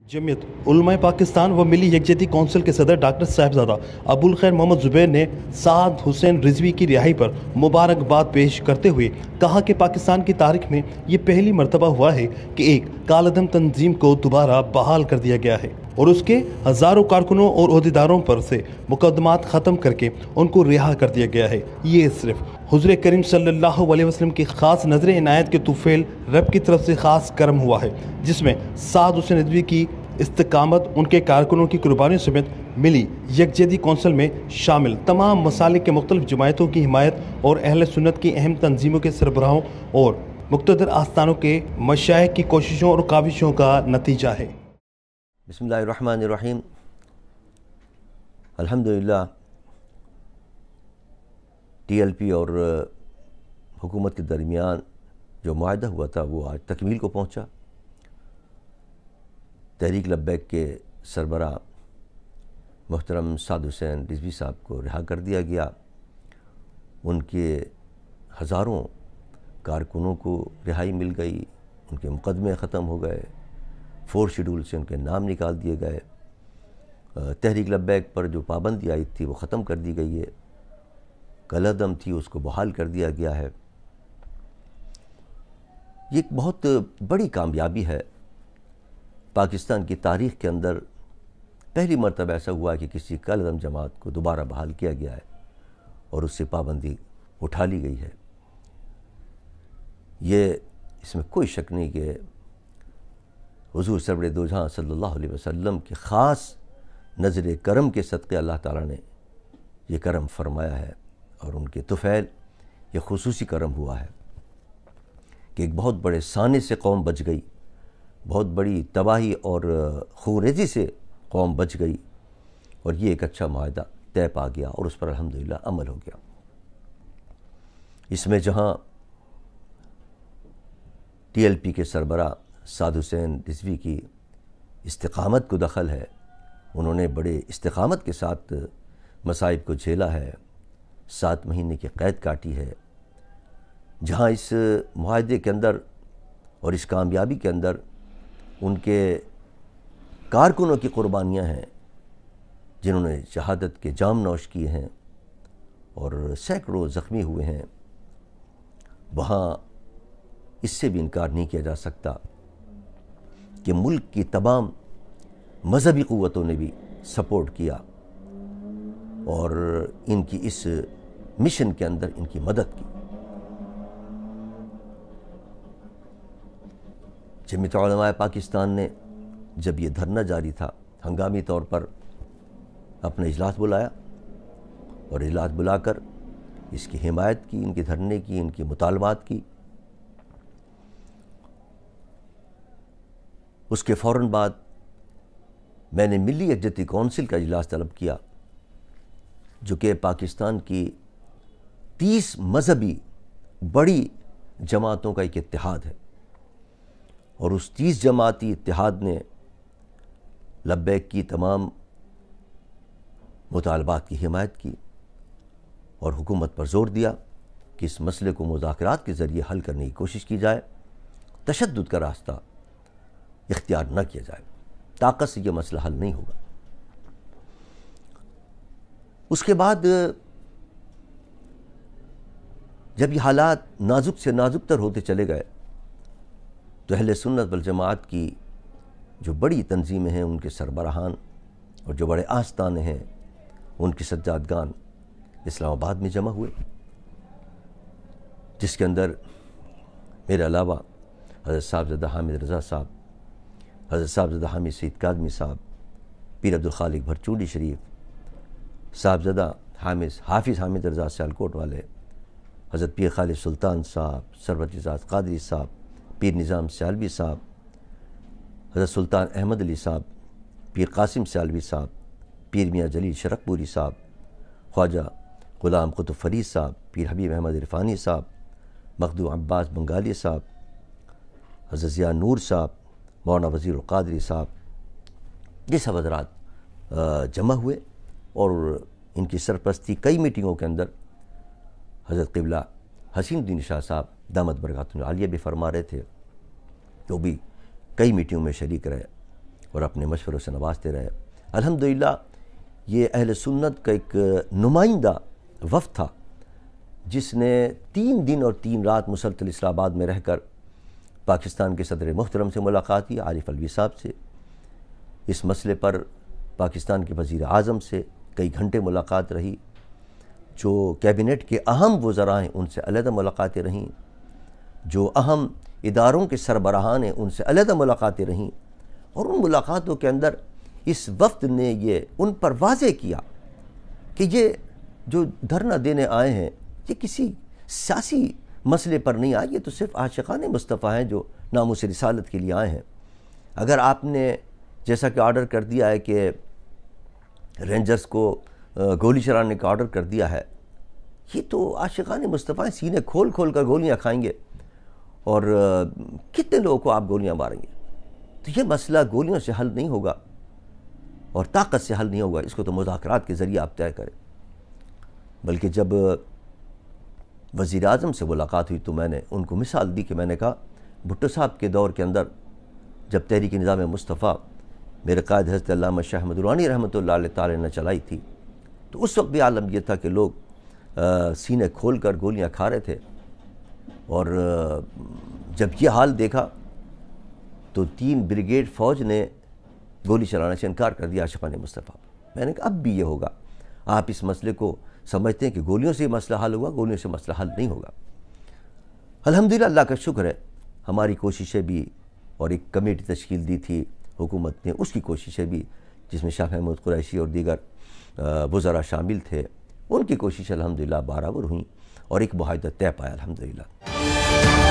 जमीयत उलमाए पाकिस्तान व मिली यकजहती कौंसिल के सदर डॉक्टर साहिबजादा अबुल खैर मोहम्मद जुबैर ने साद हुसैन रिजवी की रिहाई पर मुबारकबाद पेश करते हुए कहा कि पाकिस्तान की तारीख में ये पहली मरतबा हुआ है कि एक कालअदम तंजीम को दोबारा बहाल कर दिया गया है और उसके हज़ारों कारकुनों और अहदेदारों पर से मुकदमात ख़त्म करके उनको रिहा कर दिया गया है। ये सिर्फ हुज़ूर करीम सल्लल्लाहु अलैहि वसल्लम की ख़ास नज़र इनायत के तुफ़ैल रब की तरफ से ख़ास करम हुआ है, जिसमें साद हुसैन रिजवी की इस्तिकामत उनके कारकुनों की कुर्बानियों समेत मिली यकजहती कौंसिल में शामिल तमाम मसालिक के मुख्तलिफ जमायतों की हिमायत और अहल सुन्नत की अहम तंजीमों के सरबराहों और मुक़्तदर आस्थानों के मशाइख की कोशिशों और काविशों का नतीजा है। बिस्मिल्लाहिर्रहमानिर्रहीम। अल्हम्दुलिल्लाह TLP और हुकूमत के दरमियान जो मुआहदा हुआ था वो आज तकमील को पहुंचा। तहरीक लब्बैक के सरबरा मोहतरम साद हुसैन रिजवी साहब को रिहा कर दिया गया। उनके हज़ारों कारकुनों को रिहाई मिल गई, उनके मुकदमे ख़त्म हो गए, 4 शेड्यूल से उनके नाम निकाल दिए गए। तहरीक लब्बैक पर जो पाबंदी आई थी वो ख़त्म कर दी गई है, कलअदम थी उसको बहाल कर दिया गया है। ये एक बहुत बड़ी कामयाबी है। पाकिस्तान की तारीख़ के अंदर पहली मरतबा ऐसा हुआ कि किसी कलअदम जमात को दोबारा बहाल किया गया है और उससे पाबंदी उठा ली गई है। ये इसमें कोई शक नहीं कि हुज़ूर सरवर दो जहां सल्लल्लाहु अलैहि वसल्लम की ख़ास नज़र करम के सदक़े अल्लाह ताला ने ये करम फरमाया है और उनके तुफ़ैल ये खुसूसी करम हुआ है कि एक बहुत बड़े साने से कौम बच गई, बहुत बड़ी तबाही और खूरेज़ी से कौम बच गई और ये एक अच्छा मुआहदा तय पा गया और उस पर अल्हम्दुलिल्लाह अमल हो गया। इसमें जहाँ TLP के सरबरा साद हुसैन रिजवी की इस्तिकामत को दखल है, उन्होंने बड़े इस्तिकामत के साथ मसाइब को झेला है, 7 महीने की क़ैद काटी है। जहाँ इस मुआहदे के अंदर और इस कामयाबी के अंदर उनके कारकुनों की कुर्बानियाँ हैं जिन्होंने शहादत के जाम नोश किए हैं और सैकड़ों ज़ख्मी हुए हैं, वहाँ इससे भी इनकार नहीं किया जा सकता कि मुल्क की तमाम मज़हबी क़ुव्वतों ने भी सपोर्ट किया और इनकी इस मिशन के अंदर इनकी मदद की। जमीयत उलमाए पाकिस्तान ने जब ये धरना जारी था हंगामी तौर पर अपना इजलास बुलाया और इजलास बुलाकर इसकी हिमायत की, इनके धरने की, इनकी मुतालबात की। उसके फ़ौरन बाद मैंने मिली यकजहती कौंसिल का इजलास तलब किया जो कि पाकिस्तान की 30 मज़हबी बड़ी जमातों का एक इत्तेहाद है और उस 30 जमाती इत्तेहाद ने लब्बैक की तमाम मुतालबात की हिमायत की और हुकूमत पर ज़ोर दिया कि इस मसले को मुज़ाकरात के ज़रिए हल करने की कोशिश की जाए, तशद्दुद का रास्ता इख्तियार न किया जाए, ताकत से यह मसला हल नहीं होगा। उसके बाद जब ये हालात नाजुक से नाजुक तर होते चले गए तो अहले सुन्नत वल जमात की जो बड़ी तंजीमें हैं, उनके सरबराहान और जो बड़े आस्ताने हैं, उनके सज्जादगान इस्लामाबाद में जमा हुए, जिसके अंदर मेरे अलावा हज़रत साहिबज़ादा हामिद रज़ा साहब, हज़रत साहिबज़ादा हामिद सईद काज़मी साहब, पीर अब्दुल खालिक भरचूडी शरीफ, साहिबज़ादा हाफिज़ हामिद रज़ा सियालकोट वाले, हज़रत पीर खालिद सुल्तान साहब, सरवत इजाज़ क़ादरी साहब, पीर निज़ाम सियालवी साहब, हज़रत सुल्तान अहमद अली साहब, पीर कासिम सियालवी साहब, पीर मियाँ जलील शरकपुरी साहब, ख्वाजा ग़ुलाम क़ुतुब फ़रीद साहब, पीर हबीब अहमद इरफ़ानी साहब, मखदूम अब्बास बंगाली साहब, हज़रत ज़िया नूर साहब, मौलाना वज़ीरुल क़ादरी साहब, ये सब हज़रात जमा हुए और इनकी सरपरस्ती कई मीटिंगों के अंदर हज़रत क़िबला हसीनुद्दीन शाह साहब दामत बरकातुहुल आलिया भी फरमा रहे थे, तो भी कई मीटिंगों में शरीक रहे اور اپنے مشوروں سے نوازتے رہے۔ الحمدللہ یہ اہل سنت کا ایک نمائندہ وفد تھا جس نے 3 دن اور 3 رات مسلسل اسلام آباد میں رہ کر پاکستان کے صدر محترم سے ملاقات کی، عارف الوی صاحب سے، اس مسئلے پر پاکستان کے وزیر اعظم سے کئی گھنٹے ملاقات رہی، جو کیبنٹ کے اہم وزراء ہیں ان سے علیحدہ ملاقاتیں رہیں، جو اہم اداروں کے سربراہان ہیں ان سے علیحدہ ملاقاتیں رہیں، اور ان ملاقاتوں کے اندر اس وفد نے یہ ان پر واضح کیا کہ یہ جو دھرنا دینے آئے ہیں یہ کسی سیاسی مسئلے پر نہیں آئے، یہ تو صرف عاشقان مصطفیٰ ہیں جو ناموس رسالت کے لیے آئے ہیں۔ اگر آپ نے جیسا کہ آرڈر کر دیا ہے کہ رینجرز کو گولی چلانے کا آرڈر کر دیا ہے، یہ تو عاشقان مصطفیٰ سینے کھول کھول کر گولیاں کھائیں گے، اور کتنے لوگوں کو آپ گولیاں ماریں گے؟ تو یہ مسئلہ گولیوں سے حل نہیں ہوگا اور طاقت سے حل نہیں ہوگا، اس کو تو مذاکرات کے ذریعے آپ طے کریں۔ بلکہ جب وزیر اعظم سے ملاقات ہوئی تو میں نے ان کو مثال دی کہ میں نے کہا بھٹو صاحب کے دور کے اندر جب تحریک نظام مصطفیٰ میرے قائد حضرت علامہ شاہ احمد درانی رحمۃ اللہ علیہ تعالی نے چلائی تھی، تو اس وقت بھی عالم یہ تھا کہ لوگ سینے کھول کر گولیاں کھا رہے تھے، اور جب یہ حال دیکھا تو 3 بریگیڈ فوج نے گولی چلانے سے انکار کر دیا عاشقان مصطفیٰ۔ میں نے کہا اب بھی یہ ہوگا، آپ اس مسئلے کو سمجھتے ہیں کہ گولیوں سے مسئلہ حل ہوگا، گولیوں سے مسئلہ حل نہیں ہوگا۔ الحمدللہ اللہ کا شکر ہے، ہماری کوششیں بھی، اور ایک کمیٹی تشکیل دی تھی حکومت نے، اس کی کوششیں بھی جس میں شاہ محمود قریشی اور دیگر وزراء شامل تھے، ان کی کوششیں الحمدللہ برابر ہوئیں اور ایک معاہدہ طے پایا الحمدللہ۔